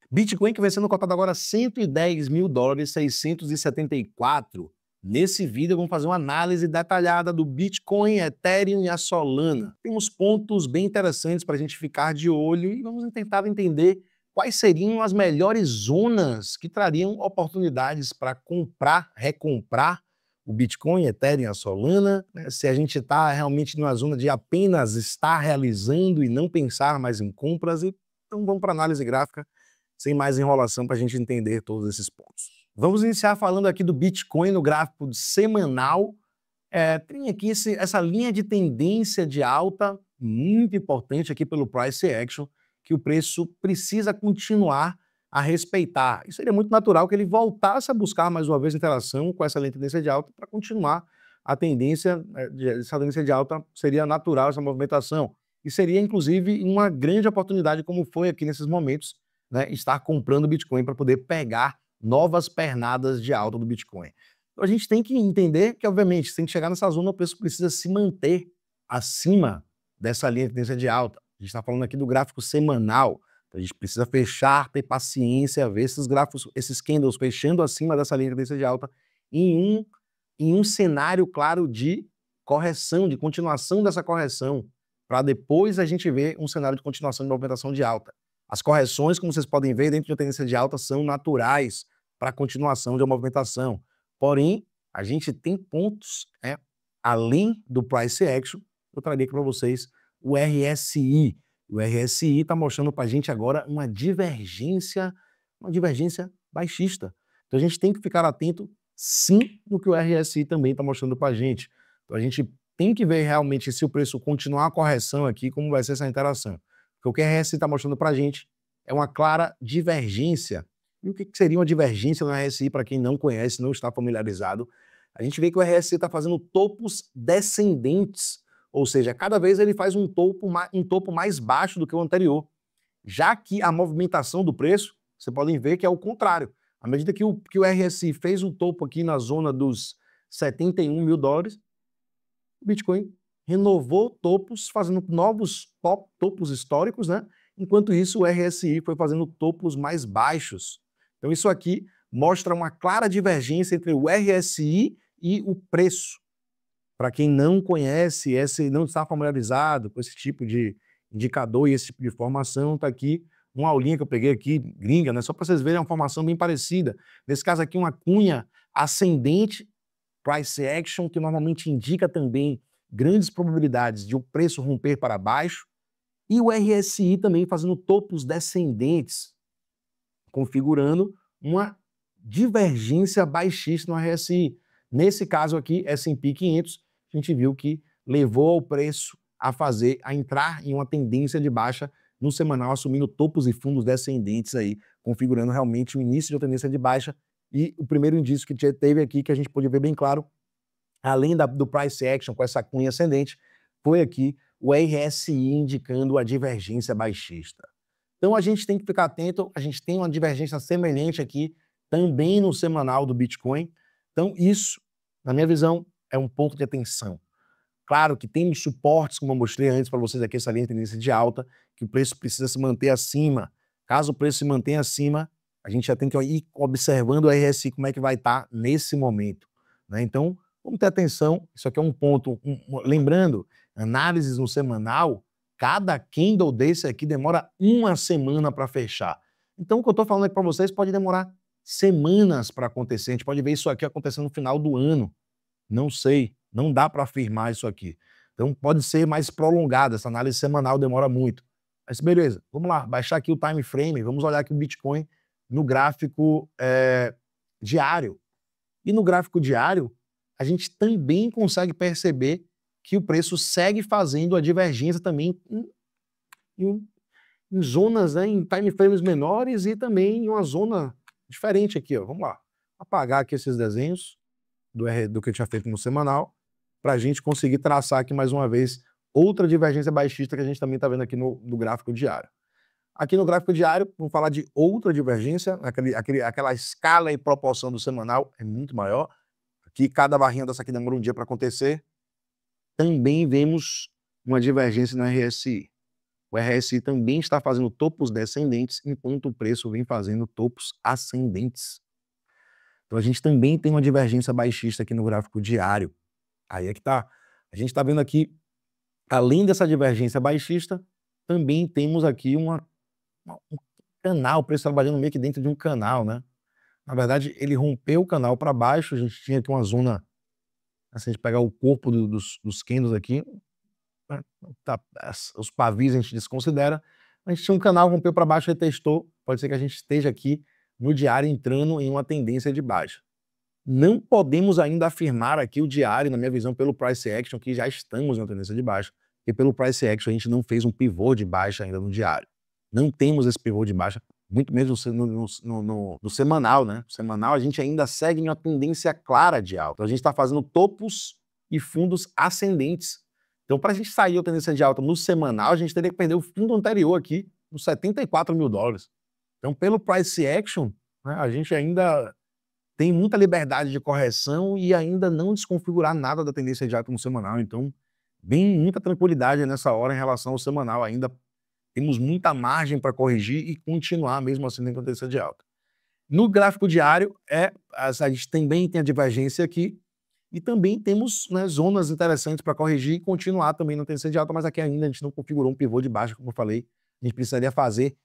Bitcoin que vem sendo cotado agora $110.674. Nesse vídeo vamos fazer uma análise detalhada do Bitcoin, Ethereum e a Solana. Tem uns pontos bem interessantes para a gente ficar de olho e vamos tentar entender quais seriam as melhores zonas que trariam oportunidades para comprar, recomprar o Bitcoin, Ethereum e a Solana, né? Se a gente está realmente numa zona de apenas estar realizando e não pensar mais em compras. Então vamos para a análise gráfica, sem mais enrolação, para a gente entender todos esses pontos. Vamos iniciar falando aqui do Bitcoin no gráfico semanal. Tem aqui essa linha de tendência de alta, muito importante aqui pelo Price Action, que o preço precisa continuar a respeitar. E seria muito natural que ele voltasse a buscar mais uma vez interação com essa linha de tendência de alta para continuar a tendência, essa tendência de alta seria natural, essa movimentação. E seria, inclusive, uma grande oportunidade, como foi aqui nesses momentos, né, estar comprando Bitcoin para poder pegar novas pernadas de alta do Bitcoin. Então a gente tem que entender que, obviamente, se tem que chegar nessa zona, o preço precisa se manter acima dessa linha de tendência de alta. A gente está falando aqui do gráfico semanal, então a gente precisa fechar, ter paciência, ver esses gráficos, esses candles fechando acima dessa linha de tendência de alta em um cenário claro de correção, de continuação dessa correção, para depois a gente ver um cenário de continuação de movimentação de alta. As correções, como vocês podem ver, dentro de uma tendência de alta, são naturais para a continuação de uma movimentação. Porém, a gente tem pontos, além do Price Action. Eu traria aqui para vocês o RSI. O RSI está mostrando para a gente agora uma divergência baixista. Então a gente tem que ficar atento, sim, no que o RSI também está mostrando para a gente. Então a gente tem que ver realmente, se o preço continuar a correção aqui, como vai ser essa interação. Porque o que o RSI está mostrando para a gente é uma clara divergência. E o que seria uma divergência no RSI, para quem não conhece, não está familiarizado? A gente vê que o RSI está fazendo topos descendentes, ou seja, cada vez ele faz um topo mais baixo do que o anterior. Já que a movimentação do preço, vocês podem ver que é o contrário. À medida que o RSI fez um topo aqui na zona dos $71 mil, o Bitcoin renovou topos, fazendo novos topos históricos, né? Enquanto isso, o RSI foi fazendo topos mais baixos. Então isso aqui mostra uma clara divergência entre o RSI e o preço. Para quem não conhece, não está familiarizado com esse tipo de indicador e esse tipo de informação, está aqui uma aulinha que eu peguei aqui, gringa, né? Só para vocês verem uma informação bem parecida. Nesse caso aqui, uma cunha ascendente, Price Action, que normalmente indica também grandes probabilidades de o preço romper para baixo, e o RSI também fazendo topos descendentes, configurando uma divergência baixista no RSI. Nesse caso aqui, S&P 500, a gente viu que levou o preço a entrar em uma tendência de baixa no semanal, assumindo topos e fundos descendentes aí, configurando realmente o início de uma tendência de baixa. E o primeiro indício que teve aqui, que a gente pôde ver bem claro, além do Price Action com essa cunha ascendente, foi aqui o RSI indicando a divergência baixista. Então a gente tem que ficar atento, a gente tem uma divergência semelhante aqui também no semanal do Bitcoin. Então isso, na minha visão, é um ponto de atenção. Claro que tem suportes, como eu mostrei antes para vocês aqui, essa linha de tendência de alta, que o preço precisa se manter acima. Caso o preço se mantenha acima, a gente já tem que ir observando o RSI, como é que vai estar nesse momento, né? Então, vamos ter atenção, isso aqui é um ponto, lembrando, análises no semanal, cada candle desse aqui demora uma semana para fechar. Então, o que eu estou falando aqui para vocês pode demorar semanas para acontecer, a gente pode ver isso aqui acontecendo no final do ano, não sei, não dá para afirmar isso aqui. Então, pode ser mais prolongada, essa análise semanal demora muito. Mas beleza, vamos lá, baixar aqui o time frame, vamos olhar aqui o Bitcoin no gráfico diário. E no gráfico diário, a gente também consegue perceber que o preço segue fazendo a divergência também em zonas, né, em time frames menores e também em uma zona diferente aqui, ó. Vamos lá, apagar aqui esses desenhos do que eu tinha feito no semanal, para a gente conseguir traçar aqui mais uma vez outra divergência baixista que a gente também está vendo aqui no gráfico diário. Aqui no gráfico diário, vamos falar de outra divergência, aquela escala e proporção do semanal é muito maior. Aqui, cada barrinha dessa aqui demora um dia para acontecer. Também vemos uma divergência no RSI. O o RSI também está fazendo topos descendentes, enquanto o preço vem fazendo topos ascendentes. Então a gente também tem uma divergência baixista aqui no gráfico diário. Aí é que tá. A gente está vendo aqui, além dessa divergência baixista, também temos aqui um canal, o preço trabalhando meio que dentro de um canal, né? Na verdade, ele rompeu o canal para baixo, a gente tinha aqui uma zona, se a gente pegar o corpo dos candles aqui, né, tá, os pavis a gente desconsidera, a gente tinha um canal, rompeu para baixo, retestou, pode ser que a gente esteja aqui no diário entrando em uma tendência de baixa. Não podemos ainda afirmar aqui o diário, na minha visão, pelo price action, que já estamos na tendência de baixa, porque pelo price action a gente não fez um pivô de baixa ainda no diário. Não temos esse pivô de baixa, muito mesmo no semanal, né? No semanal a gente ainda segue em uma tendência clara de alta. Então, a gente está fazendo topos e fundos ascendentes. Então, para a gente sair da tendência de alta no semanal, a gente teria que perder o fundo anterior aqui, nos 74 mil dólares. Então, pelo price action, né, a gente ainda tem muita liberdade de correção e ainda não desconfigurar nada da tendência de alta no semanal. Então, muita tranquilidade nessa hora em relação ao semanal. Ainda temos muita margem para corrigir e continuar mesmo assim na tendência de alta. No gráfico diário, a gente também tem a divergência aqui e também temos, né, zonas interessantes para corrigir e continuar também na tendência de alta, mas aqui ainda a gente não configurou um pivô de baixa, como eu falei. A gente precisaria fazer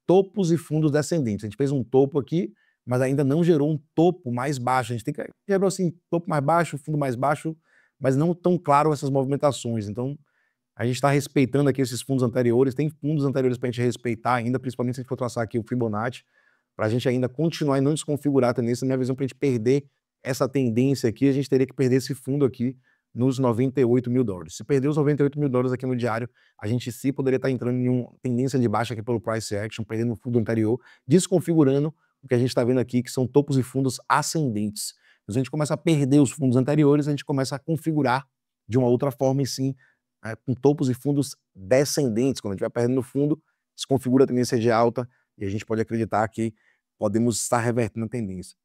topos e fundos descendentes. A gente fez um topo aqui, mas ainda não gerou um topo mais baixo. A gente tem que gerou assim, topo mais baixo, fundo mais baixo, mas não tão claro essas movimentações. Então, a gente está respeitando aqui esses fundos anteriores. Tem fundos anteriores para a gente respeitar ainda, principalmente se a gente for traçar aqui o Fibonacci, para a gente ainda continuar e não desconfigurar a tendência. Na minha visão, para a gente perder essa tendência aqui, a gente teria que perder esse fundo aqui nos 98 mil dólares. Se perder os 98 mil dólares aqui no diário, a gente sim poderia estar entrando em uma tendência de baixa aqui pelo price action, perdendo o fundo anterior, desconfigurando o que a gente está vendo aqui, que são topos e fundos ascendentes. Então, a gente começa a perder os fundos anteriores, a gente começa a configurar de uma outra forma, e sim, com topos e fundos descendentes. Quando a gente vai perdendo o fundo, desconfigura a tendência de alta e a gente pode acreditar que podemos estar revertendo a tendência.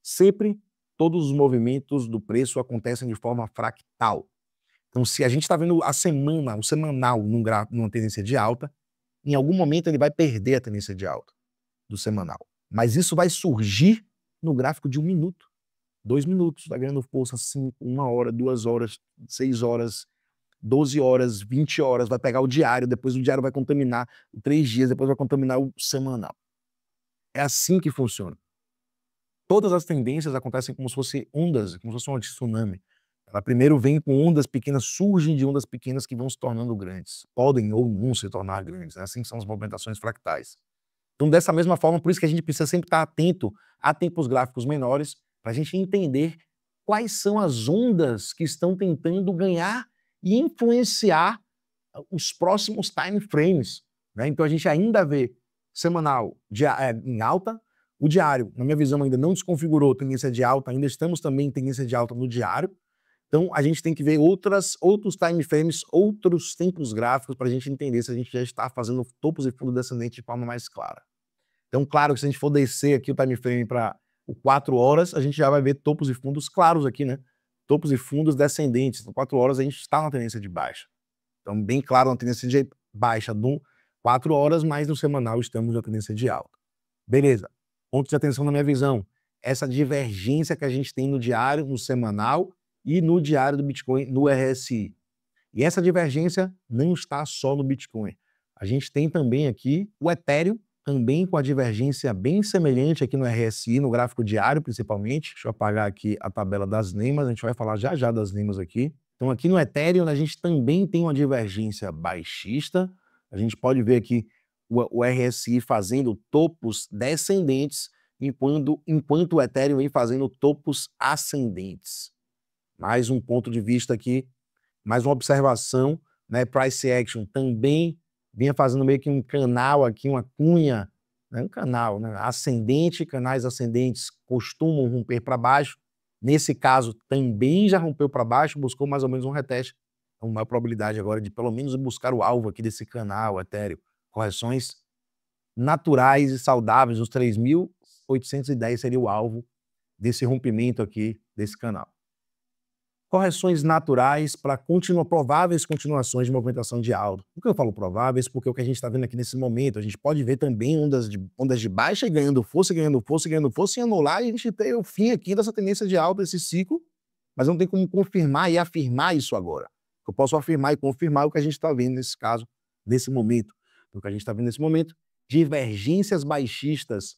Sempre todos os movimentos do preço acontecem de forma fractal. Então, se a gente está vendo o semanal numa tendência de alta, em algum momento ele vai perder a tendência de alta do semanal. Mas isso vai surgir no gráfico de 1 minuto, 2 minutos, vai ganhando força 5, 1 hora, 2 horas, 6 horas, 12 horas, 20 horas, vai pegar o diário, depois o diário vai contaminar 3 dias, depois vai contaminar o semanal. É assim que funciona. Todas as tendências acontecem como se fossem ondas, como se fosse um tsunami. Ela primeiro vem com ondas pequenas, surgem de ondas pequenas que vão se tornando grandes. Podem ou não se tornar grandes, né? Assim são as movimentações fractais. Então, dessa mesma forma, por isso que a gente precisa sempre estar atento a tempos gráficos menores, para a gente entender quais são as ondas que estão tentando ganhar e influenciar os próximos time frames, né? Então, a gente ainda vê semanal em alta, o diário, na minha visão, ainda não desconfigurou tendência de alta, ainda estamos também em tendência de alta no diário. Então, a gente tem que ver outros time frames, outros tempos gráficos, para a gente entender se a gente já está fazendo topos e fundos descendentes de forma mais clara. Então, claro que se a gente for descer aqui o time frame para o 4 horas, a gente já vai ver topos e fundos claros aqui, né? Topos e fundos descendentes. No 4 horas a gente está na tendência de baixa. Então, bem claro na tendência de baixa no 4 horas, mas no semanal estamos na tendência de alta. Beleza. Ponto de atenção na minha visão. Essa divergência que a gente tem no diário, no semanal e no diário do Bitcoin, no RSI. E essa divergência não está só no Bitcoin. A gente tem também aqui o Ethereum, também com a divergência bem semelhante aqui no RSI, no gráfico diário principalmente. Deixa eu apagar aqui a tabela das NEMAs, a gente vai falar já já das NEMAs aqui. Então aqui no Ethereum a gente também tem uma divergência baixista. A gente pode ver aqui o RSI fazendo topos descendentes, enquanto o Ethereum vem fazendo topos ascendentes. Mais um ponto de vista aqui, mais uma observação, né? Price action também vinha fazendo meio que um canal aqui, uma cunha, né? Um canal, né? Ascendente, canais ascendentes costumam romper para baixo. Nesse caso, também já rompeu para baixo, buscou mais ou menos um reteste. Então, uma probabilidade agora de pelo menos buscar o alvo aqui desse canal, Ethereum. Correções naturais e saudáveis, os 3.810 seria o alvo desse rompimento aqui, desse canal. correções naturais para prováveis continuações de movimentação de alta. Por que eu falo prováveis? Porque o que a gente está vendo aqui nesse momento, a gente pode ver também ondas de baixa e ganhando força, ganhando força, ganhando força, e anular, e a gente tem o fim aqui dessa tendência de alta, esse ciclo, mas não tem como confirmar e afirmar isso agora. Eu posso afirmar e confirmar o que a gente está vendo nesse caso, nesse momento. O que a gente está vendo nesse momento, divergências baixistas,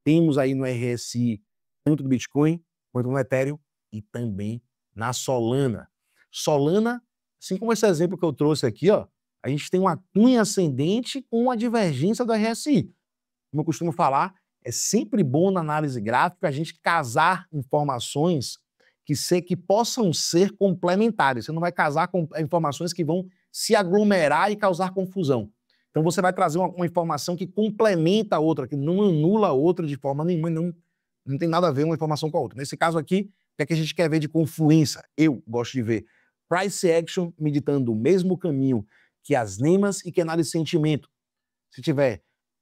temos aí no RSI, tanto do Bitcoin quanto no Ethereum, e também na Solana. Solana, assim como esse exemplo que eu trouxe aqui, ó, a gente tem uma cunha ascendente com uma divergência do RSI. Como eu costumo falar, é sempre bom na análise gráfica a gente casar informações que possam ser complementares. Você não vai casar com informações que vão se aglomerar e causar confusão. Então você vai trazer uma informação que complementa a outra, que não anula a outra de forma nenhuma, não tem nada a ver uma informação com a outra. Nesse caso aqui, o que é que a gente quer ver de confluência? Eu gosto de ver price action meditando o mesmo caminho que as NEMAs e que análise de sentimento. Se tiver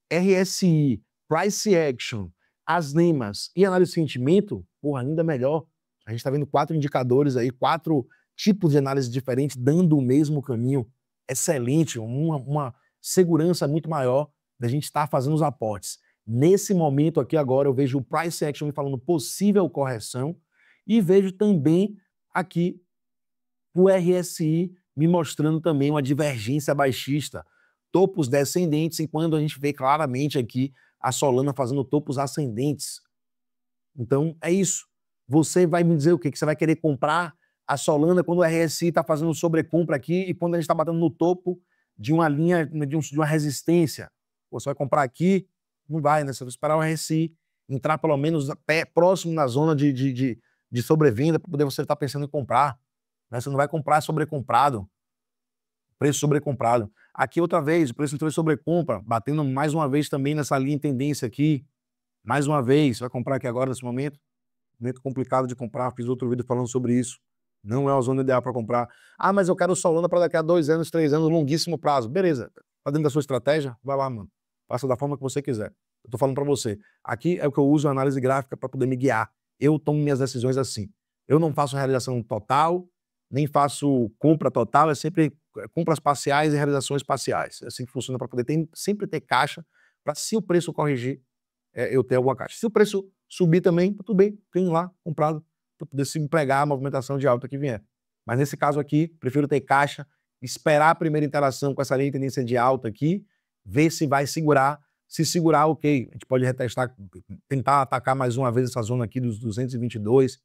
RSI, price action, as NEMAs e análise de sentimento, porra, ainda melhor. A gente está vendo 4 indicadores aí, 4 tipos de análise diferentes dando o mesmo caminho. Excelente, uma segurança muito maior da gente estar fazendo os aportes. Nesse momento aqui agora eu vejo o price action me falando possível correção e vejo também aqui o RSI me mostrando também uma divergência baixista, topos descendentes, enquanto a gente vê claramente aqui a Solana fazendo topos ascendentes. Então é isso. Você vai me dizer o quê? Que você vai querer comprar a Solana quando o RSI está fazendo sobrecompra aqui e quando a gente está batendo no topo de uma linha, de uma resistência. Você vai comprar aqui, não vai, né? Você vai esperar o RSI entrar pelo menos próximo na zona de sobrevenda para poder você estar pensando em comprar. Né? Você não vai comprar sobrecomprado, preço sobrecomprado. Aqui outra vez, o preço entrou em sobrecompra, batendo mais uma vez também nessa linha em tendência aqui. Mais uma vez, você vai comprar aqui agora nesse momento complicado de comprar, fiz outro vídeo falando sobre isso. Não é a zona ideal para comprar. Ah, mas eu quero Solana para daqui a 2 anos, 3 anos, longuíssimo prazo. Beleza, tá dentro da sua estratégia? Vai lá, mano. Faça da forma que você quiser. Eu tô falando para você. Aqui é o que eu uso a análise gráfica para poder me guiar. Eu tomo minhas decisões assim. Eu não faço realização total, nem faço compra total, é sempre compras parciais e realizações parciais. É assim que funciona para poder sempre ter caixa, para se o preço corrigir, eu ter alguma caixa. Se o preço subir também, tá tudo bem, tenho lá comprado para poder se empregar a movimentação de alta que vier. Mas nesse caso aqui, prefiro ter caixa, esperar a primeira interação com essa linha de tendência de alta aqui, ver se vai segurar. Se segurar, ok, a gente pode retestar, tentar atacar mais uma vez essa zona aqui dos 222,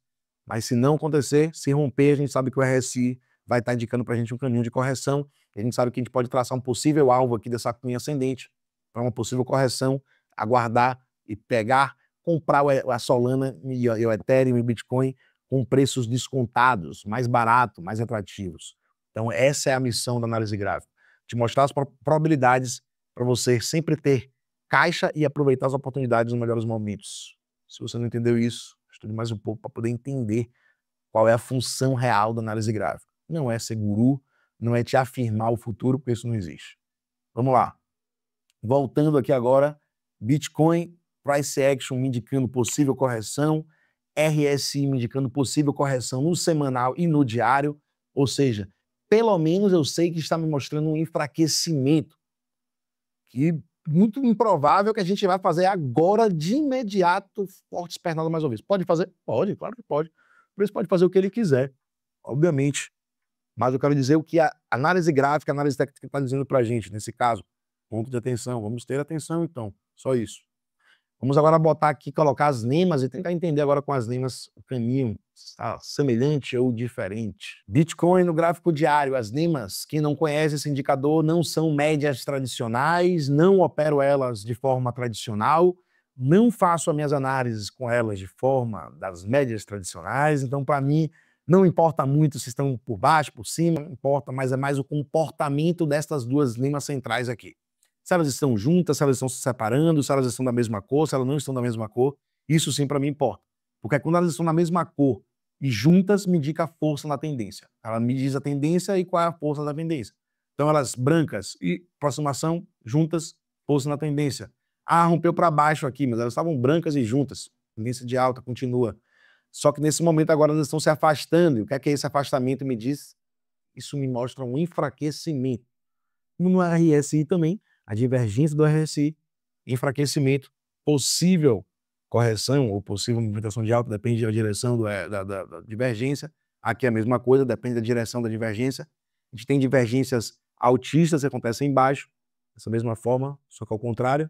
mas se não acontecer, se romper, a gente sabe que o RSI vai estar indicando para a gente um caminho de correção, e a gente sabe que a gente pode traçar um possível alvo aqui dessa cunha ascendente, para uma possível correção, aguardar e pegar, comprar a Solana e o Ethereum e o Bitcoin com preços descontados, mais barato, mais atrativos. Então essa é a missão da análise gráfica, te mostrar as probabilidades para você sempre ter caixa e aproveitar as oportunidades nos melhores momentos. Se você não entendeu isso, estude mais um pouco para poder entender qual é a função real da análise gráfica. Não é ser guru, não é te afirmar o futuro, porque isso não existe. Vamos lá. Voltando aqui agora, Bitcoin, price action me indicando possível correção, RSI me indicando possível correção no semanal e no diário, ou seja, pelo menos eu sei que está me mostrando um enfraquecimento, que muito improvável que a gente vai fazer agora de imediato forte espernada mais uma vez. Pode fazer? Pode, claro que pode. O preço pode fazer o que ele quiser, obviamente. Mas eu quero dizer o que a análise gráfica, a análise técnica está dizendo para a gente, nesse caso. Ponto de atenção, vamos ter atenção então, só isso. Vamos agora botar aqui, colocar as NEMAs e tentar entender agora com as NEMAs o caminho, está semelhante ou diferente. Bitcoin no gráfico diário, as NEMAs, quem não conhece esse indicador, não são médias tradicionais, não opero elas de forma tradicional, não faço as minhas análises com elas de forma das médias tradicionais, então para mim não importa muito se estão por baixo, por cima, não importa, mas é mais o comportamento destas duas NEMAs centrais aqui. Se elas estão juntas, se elas estão se separando, se elas estão da mesma cor, se elas não estão da mesma cor, isso sim para mim importa. Porque quando elas estão na mesma cor e juntas, me indica a força na tendência. Ela me diz a tendência e qual é a força da tendência. Então elas brancas e aproximação, juntas, força na tendência. Ah, rompeu para baixo aqui, mas elas estavam brancas e juntas. Tendência de alta continua. Só que nesse momento agora elas estão se afastando. E o que é esse afastamento me diz? Isso me mostra um enfraquecimento. No RSI também, a divergência do RSI, enfraquecimento, possível correção ou possível movimentação de alta, depende da direção da divergência. Aqui é a mesma coisa, depende da direção da divergência. A gente tem divergências altistas que acontecem embaixo, dessa mesma forma, só que ao contrário,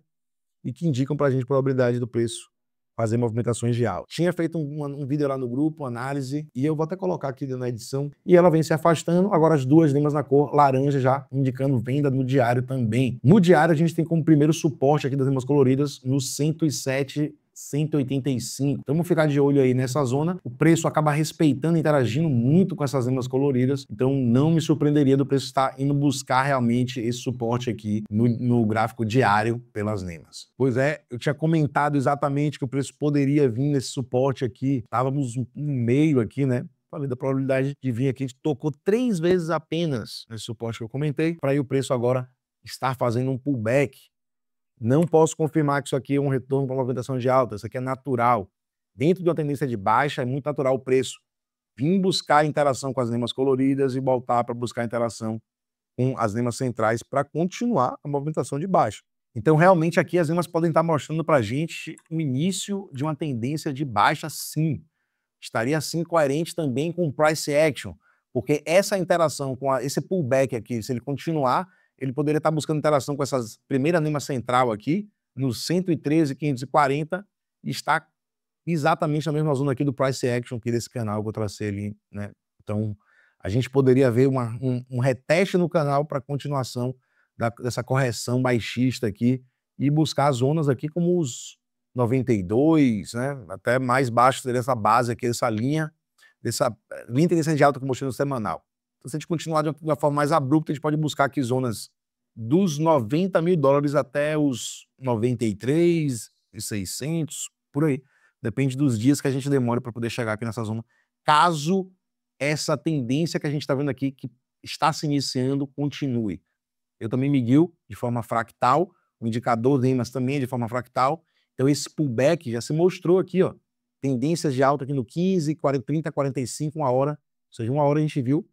e que indicam para a gente a probabilidade do preço fazer movimentações de alta. Tinha feito um vídeo lá no grupo, análise, e eu vou até colocar aqui na edição, e ela vem se afastando, agora as duas limas na cor laranja já indicando venda no diário também. No diário a gente tem como primeiro suporte aqui das limas coloridas no 107, 185. Então vamos ficar de olho aí nessa zona. O preço acaba respeitando, interagindo muito com essas limas coloridas, então não me surpreenderia do preço estar indo buscar realmente esse suporte aqui no gráfico diário pelas limas. Pois é, eu tinha comentado exatamente que o preço poderia vir nesse suporte aqui, estávamos no meio aqui, né? Falei da probabilidade de vir aqui, a gente tocou 3 vezes apenas nesse suporte que eu comentei, para aí o preço agora estar fazendo um pullback. Não posso confirmar que isso aqui é um retorno para uma movimentação de alta, isso aqui é natural. Dentro de uma tendência de baixa, é muito natural o preço vir buscar interação com as limas coloridas e voltar para buscar interação com as limas centrais para continuar a movimentação de baixa. Então, realmente, aqui as limas podem estar mostrando para a gente o início de uma tendência de baixa, sim. Estaria, assim, coerente também com o price action, porque essa interação com esse pullback aqui, se ele continuar, ele poderia estar buscando interação com essas primeira lima central aqui, no 113,540, e está exatamente na mesma zona aqui do price action aqui desse canal que eu tracei ali, né? Então, a gente poderia ver um reteste no canal para continuação dessa correção baixista aqui e buscar as zonas aqui como os 92, né? Até mais baixo seria essa base aqui, essa linha tendência de alta que eu mostrei no semanal. Então, se a gente continuar de uma forma mais abrupta, a gente pode buscar aqui zonas dos 90 mil dólares até os 93.600, por aí. Depende dos dias que a gente demora para poder chegar aqui nessa zona, caso essa tendência que a gente está vendo aqui, que está se iniciando, continue. Eu também me guio de forma fractal, o indicador NEMAS também é de forma fractal, então esse pullback já se mostrou aqui, ó, tendências de alta aqui no 15, 40, 30, 45, uma hora, ou seja, uma hora a gente viu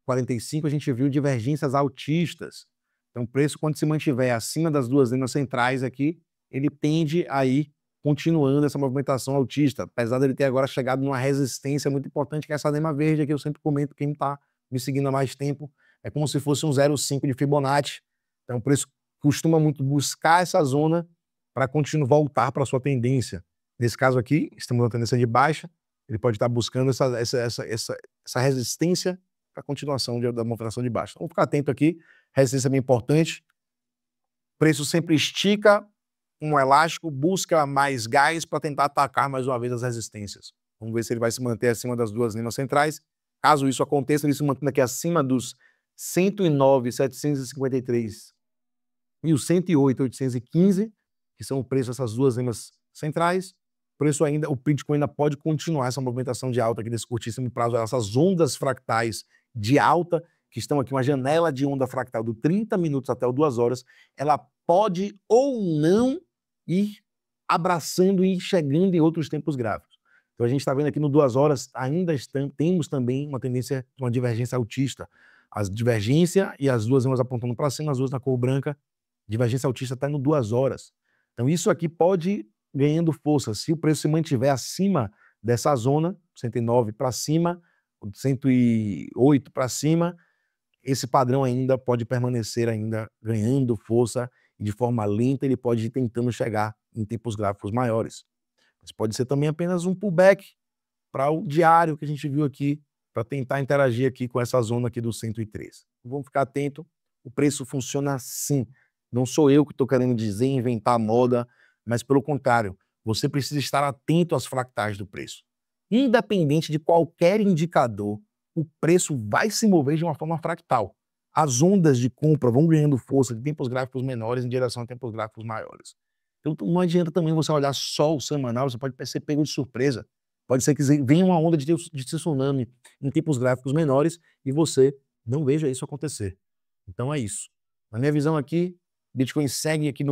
45, a gente viu divergências altistas. Então, o preço, quando se mantiver acima das duas linhas centrais aqui, ele tende a ir continuando essa movimentação altista, apesar dele ter agora chegado numa resistência muito importante, que é essa lema verde aqui, eu sempre comento, quem está me seguindo há mais tempo, é como se fosse um 0,5 de Fibonacci. Então, o preço costuma muito buscar essa zona para continuar voltar para a sua tendência. Nesse caso aqui, estamos na tendência de baixa, ele pode estar buscando essa resistência para a continuação da movimentação de baixa. Vamos ficar atento aqui, resistência é bem importante. O preço sempre estica um elástico, busca mais gás para tentar atacar mais uma vez as resistências. Vamos ver se ele vai se manter acima das duas linhas centrais. Caso isso aconteça, ele se mantendo aqui acima dos 109.753 e os 108.815, que são o preço dessas duas linhas centrais. O Bitcoin ainda pode continuar essa movimentação de alta aqui desse curtíssimo prazo, essas ondas fractais de alta, que estão aqui, uma janela de onda fractal do 30 minutos até o 2 horas, ela pode ou não ir abraçando e chegando em outros tempos gráficos. Então a gente está vendo aqui no 2 horas, temos também uma tendência, uma divergência altista. A divergência e as duas linhas apontando para cima, as duas na cor branca, divergência altista está no 2 horas. Então isso aqui pode ir ganhando força. Se o preço se mantiver acima dessa zona, 109 para cima, 108 para cima, esse padrão ainda pode permanecer ainda ganhando força e de forma lenta ele pode ir tentando chegar em tempos gráficos maiores. Mas pode ser também apenas um pullback para o diário que a gente viu aqui, para tentar interagir aqui com essa zona aqui do 103. Vamos ficar atento, o preço funciona assim. Não sou eu que estou querendo dizer, inventar moda, mas pelo contrário, você precisa estar atento às fractais do preço. Independente de qualquer indicador, o preço vai se mover de uma forma fractal. As ondas de compra vão ganhando força de tempos gráficos menores em direção a tempos gráficos maiores. Então não adianta também você olhar só o semanal, você pode ser pego de surpresa. Pode ser que venha uma onda de tsunami em tempos gráficos menores e você não veja isso acontecer. Então é isso. Na minha visão aqui, Bitcoin segue aqui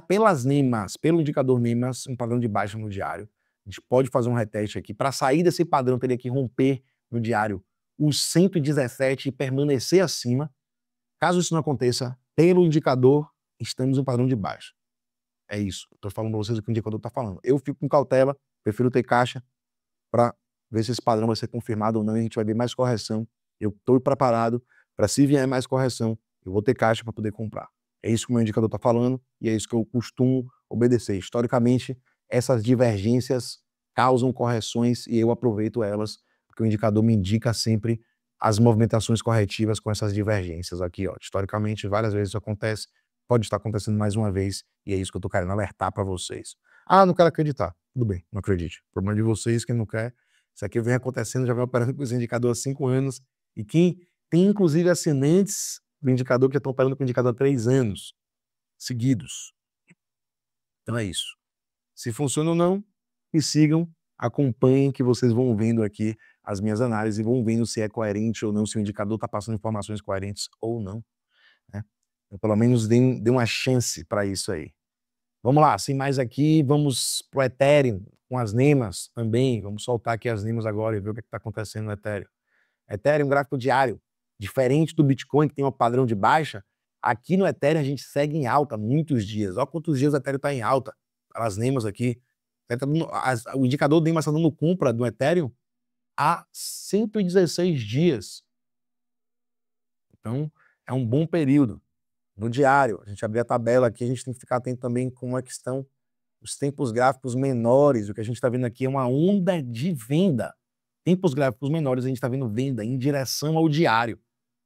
pelas NEMAS, pelo indicador NEMAS, um padrão de baixa no diário. A gente pode fazer um reteste aqui. Para sair desse padrão, teria que romper no diário os 117 e permanecer acima. Caso isso não aconteça, pelo indicador, estamos em padrão de baixa. É isso. Estou falando para vocês o que o indicador está falando. Eu fico com cautela, prefiro ter caixa para ver se esse padrão vai ser confirmado ou não e a gente vai ver mais correção. Eu estou preparado para, se vier mais correção, eu vou ter caixa para poder comprar. É isso que o meu indicador está falando e é isso que eu costumo obedecer. Historicamente, essas divergências causam correções e eu aproveito elas, porque o indicador me indica sempre as movimentações corretivas com essas divergências aqui, ó. Historicamente, várias vezes isso acontece, pode estar acontecendo mais uma vez, e é isso que eu estou querendo alertar para vocês. Ah, não quero acreditar. Tudo bem, não acredite. O problema de vocês, quem não quer. Isso aqui vem acontecendo, já vem operando com esse indicador há 5 anos, e quem tem, inclusive, assinantes do indicador que já estão operando com o indicador há 3 anos seguidos. Então é isso. Se funciona ou não, me sigam, acompanhem, que vocês vão vendo aqui as minhas análises e vão vendo se é coerente ou não, se o indicador está passando informações coerentes ou não, né? Então, pelo menos dê uma chance para isso aí. Vamos lá, sem mais aqui, vamos pro Ethereum, com as NEMAs também. Vamos soltar aqui as NEMAs agora e ver o que está acontecendo no Ethereum. Ethereum, gráfico diário, diferente do Bitcoin, que tem um padrão de baixa, aqui no Ethereum a gente segue em alta muitos dias. Olha quantos dias o Ethereum está em alta. As NEMAs aqui. O indicador do NEMA está dando compra do Ethereum há 116 dias. Então, é um bom período. No diário, a gente abrir a tabela aqui, a gente tem que ficar atento também como é que estão os tempos gráficos menores. O que a gente está vendo aqui é uma onda de venda. Tempos gráficos menores, a gente está vendo venda em direção ao diário.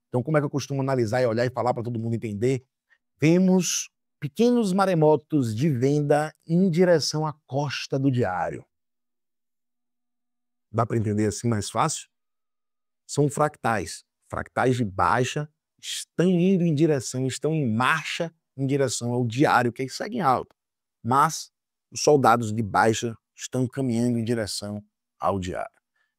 Então, como é que eu costumo analisar e olhar e falar para todo mundo entender? Vemos pequenos maremotos de venda em direção à costa do diário. Dá para entender assim mais fácil? São fractais. Fractais de baixa estão indo em direção, estão em marcha em direção ao diário, que segue em alta. Mas os soldados de baixa estão caminhando em direção ao diário.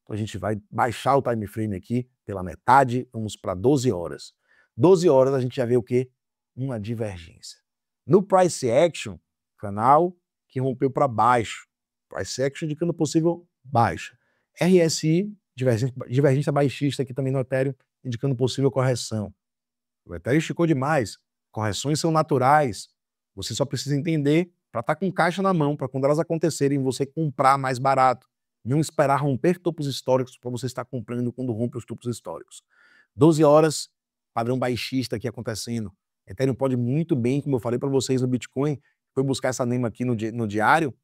Então a gente vai baixar o time frame aqui pela metade, vamos para 12 horas. 12 horas a gente já vê o quê? Uma divergência. No Price Action, canal que rompeu para baixo. Price Action indicando possível baixa. RSI, divergência baixista aqui também no Ethereum, indicando possível correção. O Ethereum esticou demais. Correções são naturais. Você só precisa entender para estar com caixa na mão, para quando elas acontecerem, você comprar mais barato. Não esperar romper topos históricos para você estar comprando quando rompe os topos históricos. 12 horas, padrão baixista aqui acontecendo. Ethereum pode muito bem, como eu falei para vocês no Bitcoin, foi buscar essa NEMA aqui no diário,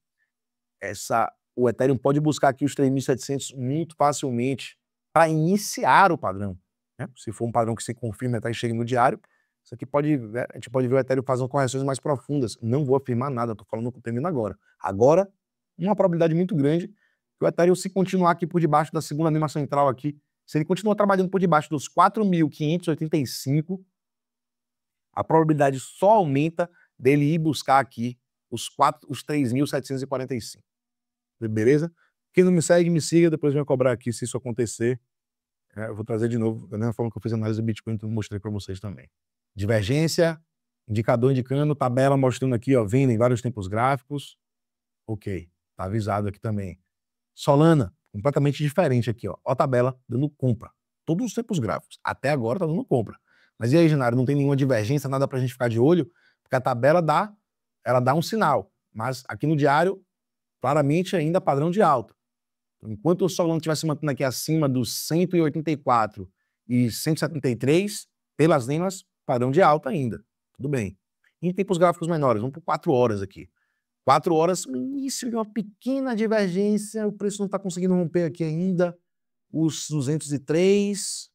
o Ethereum pode buscar aqui os 3.700 muito facilmente para iniciar o padrão, né? Se for um padrão que se confirma e chega no diário, isso aqui a gente pode ver o Ethereum fazendo correções mais profundas. Não vou afirmar nada, estou falando o que eu estou vendo agora. Agora, uma probabilidade muito grande que o Ethereum, se continuar aqui por debaixo da segunda NEMA central aqui, se ele continuar trabalhando por debaixo dos 4.585, a probabilidade só aumenta dele ir buscar aqui os 3.745. Beleza? Quem não me segue, me siga, depois vai cobrar aqui se isso acontecer. Eu vou trazer de novo, da mesma forma que eu fiz a análise do Bitcoin, então eu mostrei para vocês também. Divergência, indicador indicando, tabela mostrando aqui, ó, venda em vários tempos gráficos. Ok, tá avisado aqui também. Solana, completamente diferente aqui, ó. Ó a tabela dando compra. Todos os tempos gráficos. Até agora tá dando compra. Mas e aí, Genaro, não tem nenhuma divergência, nada pra gente ficar de olho? Porque a tabela ela dá um sinal. Mas aqui no diário, claramente ainda padrão de alta. Então, enquanto o Solana estiver se mantendo aqui acima dos 184 e 173, pelas NEMAs, padrão de alta ainda. Tudo bem. Em tempos gráficos menores, vamos por 4 horas aqui. 4 horas, no início de uma pequena divergência, o preço não está conseguindo romper aqui ainda os 203,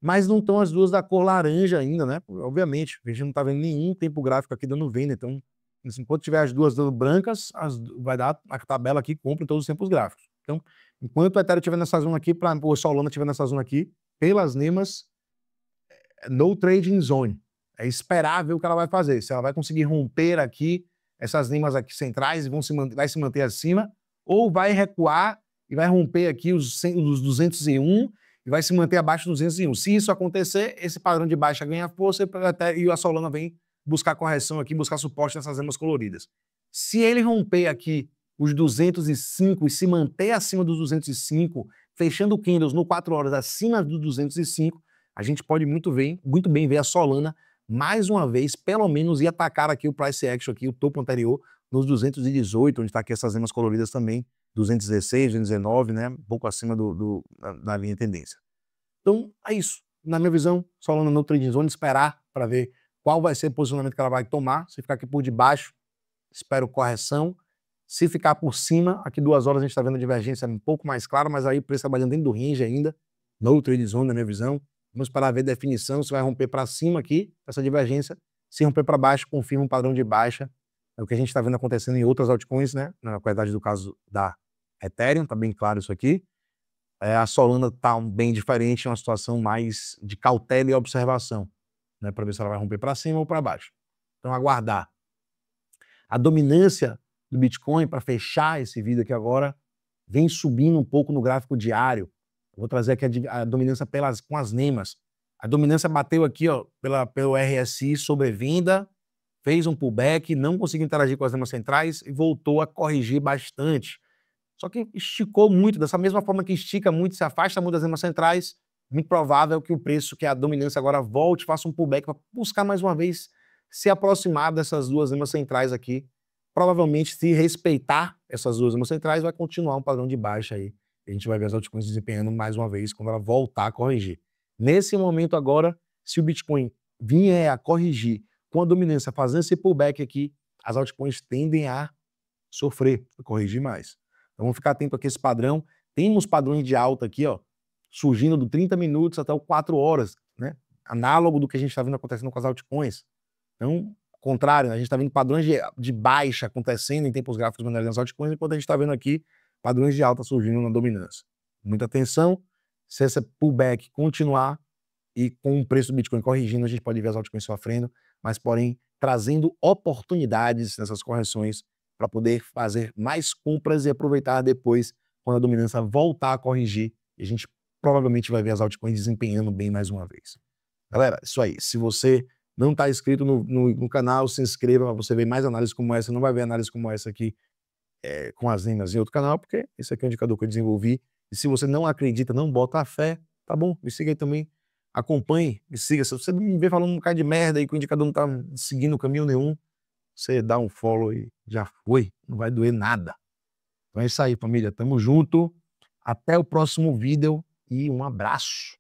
mas não estão as duas da cor laranja ainda, né? Obviamente, a gente não está vendo nenhum tempo gráfico aqui dando venda, então enquanto tiver as duas dando brancas, vai dar a tabela aqui, compra em todos os tempos gráficos. Então, enquanto o Ethereum estiver nessa zona aqui, o Solana estiver nessa zona aqui, pelas NEMAs, no trading zone. É esperável o que ela vai fazer. Se ela vai conseguir romper aqui essas NEMAs aqui centrais e vai se manter acima, ou vai recuar e vai romper aqui os 201 e vai se manter abaixo dos 201. Se isso acontecer, esse padrão de baixa ganha força e a Solana vem buscar correção aqui, buscar suporte nessas NEMAs coloridas. Se ele romper aqui os 205 e se manter acima dos 205, fechando candles no 4 horas acima dos 205, a gente pode muito bem ver a Solana mais uma vez, pelo menos, ir atacar aqui o price action, aqui, o topo anterior, nos 218, onde está aqui essas gemas coloridas também, 216, 219, né? Um pouco acima da linha de tendência. Então, é isso. Na minha visão, Solana no trading zone, esperar para ver qual vai ser o posicionamento que ela vai tomar. Se ficar aqui por debaixo, espero correção. Se ficar por cima, aqui 2 horas a gente está vendo a divergência um pouco mais clara, mas aí o preço trabalhando dentro do range ainda, no trading zone, na minha visão. Vamos esperar ver definição, se vai romper para cima aqui, essa divergência. Se romper para baixo, confirma um padrão de baixa. É o que a gente está vendo acontecendo em outras altcoins, né? Na qualidade do caso da Ethereum, tá bem claro isso aqui. A Solana está bem diferente, é uma situação mais de cautela e observação, né? Para ver se ela vai romper para cima ou para baixo. Então, aguardar. A dominância do Bitcoin, para fechar esse vídeo aqui agora, vem subindo um pouco no gráfico diário. Vou trazer aqui a dominância com as NEMAs. A dominância bateu aqui, ó, pelo RSI sobrevenda, fez um pullback, não conseguiu interagir com as NEMAs centrais e voltou a corrigir bastante. Só que esticou muito, dessa mesma forma que estica muito, se afasta muito das NEMAs centrais, muito provável que o preço, que a dominância agora volte, faça um pullback para buscar mais uma vez se aproximar dessas duas NEMAs centrais aqui. Provavelmente, se respeitar essas duas NEMAs centrais, vai continuar um padrão de baixa aí. A gente vai ver as altcoins desempenhando mais uma vez quando ela voltar a corrigir. Nesse momento agora, se o Bitcoin vier a corrigir com a dominância fazendo esse pullback aqui, as altcoins tendem a sofrer, a corrigir mais. Então vamos ficar atento aqui a esse padrão. Temos padrões de alta aqui, ó, surgindo do 30 minutos até o 4 horas, né? Análogo do que a gente está vendo acontecendo com as altcoins. Então, ao contrário, a gente está vendo padrões de baixa acontecendo em tempos gráficos menores nas altcoins, enquanto a gente está vendo aqui padrões de alta surgindo na dominância. Muita atenção, se essa pullback continuar e com o preço do Bitcoin corrigindo, a gente pode ver as altcoins sofrendo, mas porém trazendo oportunidades nessas correções para poder fazer mais compras e aproveitar depois quando a dominância voltar a corrigir, e a gente provavelmente vai ver as altcoins desempenhando bem mais uma vez. Galera, isso aí. Se você não está inscrito no canal, se inscreva para você ver mais análises como essa. Não vai ver análise como essa aqui com as NEMAs em outro canal, porque esse aqui é um indicador que eu desenvolvi. E se você não acredita, não bota a fé, tá bom? Me siga aí também. Acompanhe, me siga. Se você me vê falando um bocado de merda e que o indicador não está seguindo caminho nenhum, você dá um follow e já foi. Não vai doer nada. Então é isso aí, família. Tamo junto. Até o próximo vídeo e um abraço.